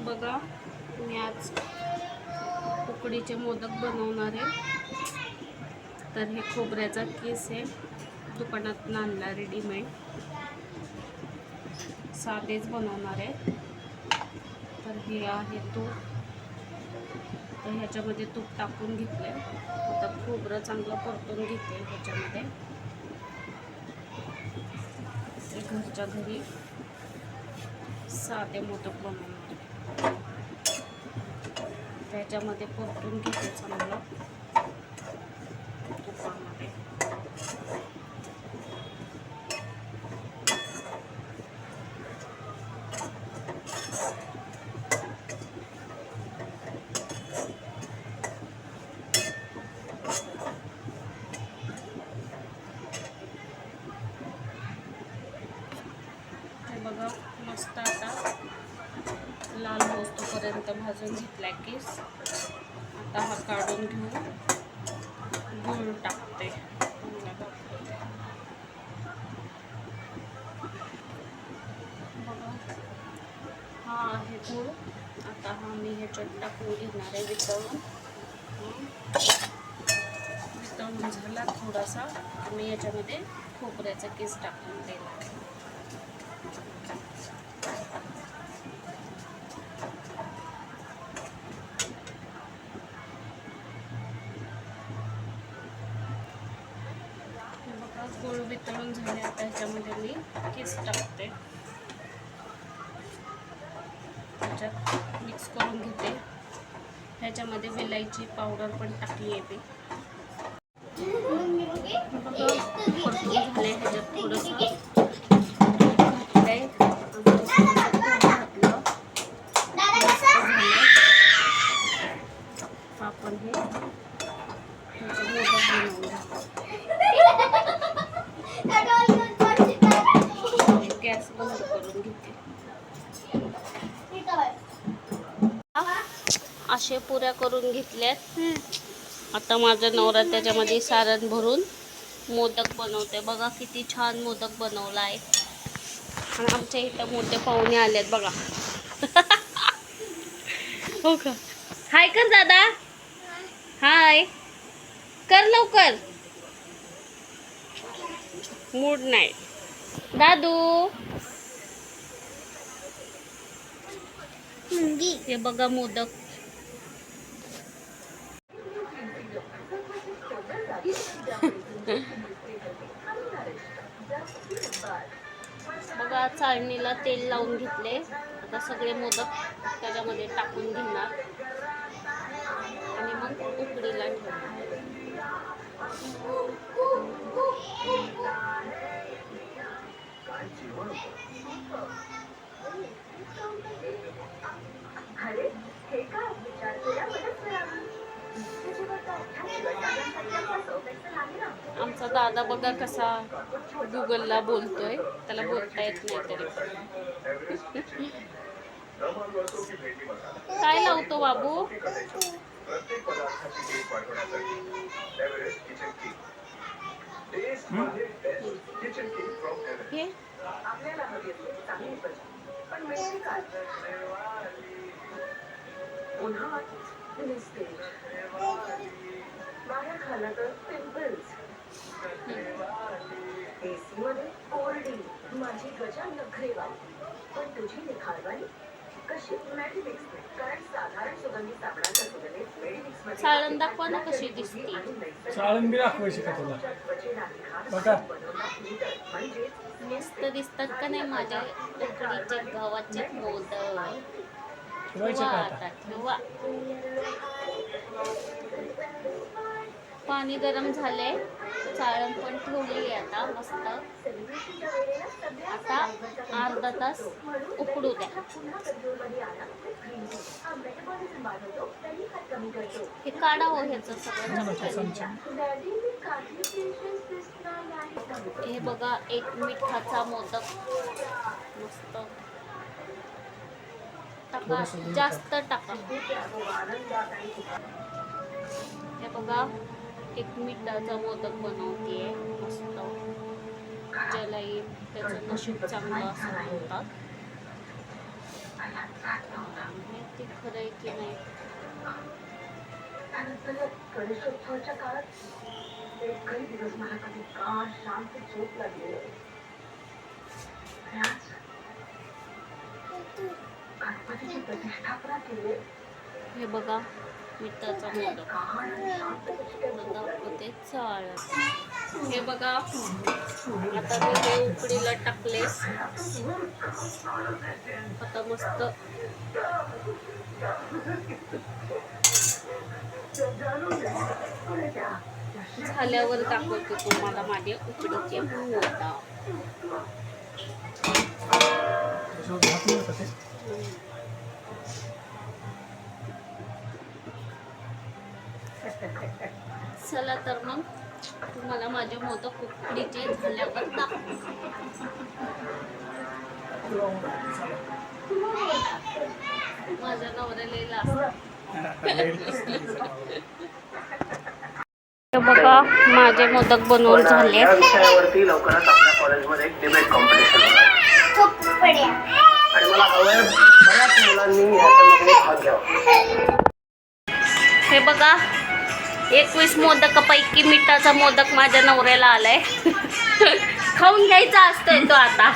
बघा, मी आज उकडीचे मोदक बनवणार आहे. तर हे खोबऱ्याचा केस आहे, दुकानात आणला रेडीमेड. साधेच बनवणार आहे. तर हे आहे तूप. तर ह्याच्यामध्ये तूप टाकून घेतले. आता खोबरं चांगलं परतून घेते ह्याच्यामध्ये. घरच्या घरी साधे मोदक बनवणार. त्याच्यामध्ये परतून घेते चांगलं तुपामध्ये. हे बघा, मस्त आता लाल होईपर्यंत भाजून घेतला केस. आता हा काढून घेऊन गूळ टाकते. बघा, हा आहे गूळ. आता हा मी ह्याच्यात टाकून घेणार आहे वितळून. वितळून झाला थोडासा, आम्ही याच्यामध्ये खोबऱ्याचा केस टाकून देणार. गूळ वितळून झाले. आता ह्याच्यामध्ये मी केस टाकते. ह्याच्यात मिक्स करून घेते. ह्याच्यामध्ये वेलायची पावडर पण टाकली आहे मी. परतून झाले. ह्याच्यात थोडंसं घातलंय, आपण हे गॅस बंद करून घेते. असे पुऱ्या करून घेतल्यात. आता माझा नवरा त्याच्यामध्ये सारण भरून मोदक बनवते. बघा किती छान मोदक बनवला आहे. आणि आमच्या इथं मोठे पाहुणे आलेत बघा. हो का? हाय कर दादा, हाय कर लवकर. मूड नाही दादू. हे बघा मोदक. बघा, चाळणीला तेल लावून घेतले. आता सगळे मोदक त्याच्यामध्ये टाकून घेणार आणि मग उकडीला ठेवणार. आमचा दादा बघा कसा गुगलला बोलतोय, त्याला बोलता येत नाही तरी. काय लावतो बाबू? हे माझी त्वचा नखरेवाली पण तुझी निखारवाली कशी? कारण साधारण सुगंधी साबणाच्या तुलनेत मेडिमिक्स साळण दाखवा ना कशी दिसते. साळण बी दाखवायची का तुला? बघा मस्त दिसतात का नाही माझ्या उकडीचे गव्हाचे मोदक. ठेवा. पाणी गरम झाले, चाळण पण ठेवली आहे आता मस्त. आता अर्धा तास उकडू द्या. हे काढा हो ह्याचं सगळं. हे बघा, एक मिठाचा मोदक मस्त. टाका, जास्त टाका. हे बघा, एक मिठाचा मोदक बनवते मस्त. ज्याला त्याचं नशीब चांगलं असं म्हणतात. ते खरं आहे की नाही. त्यानंतर गणेशोत्सवाच्या काळात एकही दिवस मला कधी गाढ शांत झोप लागली नाही. आणि आज गणपतीची प्रतिष्ठापना केली. हे बघा मिठाचा मोदक गाढ आणि शांत कशी काय झोप लागली. दाखवते चाळ. हे बघा आता मी हे उकडीला टाकले. आता मस्त झाल्यावर दाखवते तुम्हाला माझे उकडीचे मोदक. त्याच्यावर भात नाही का ते? चला तर मग तुम्हाला माझे मोदक उकडीचे झाल्यावर दाखवते. माझ्या नवऱ्याला हे बघा माझे मोदक बनवून झाले. या विषयावरती लवकरच आपल्या कॉलेजमध्ये एक डिबेट कॉम्पिटिशन होणार आहे आणि मला हवंय बऱ्याच मुलांनी याच्यामध्ये भाग घ्यावा. हे बघा 21 मोदकापैकी मिठाचा मोदक माझ्या नवऱ्याला आलाय. खाऊन घ्यायचा असतोय तो आता.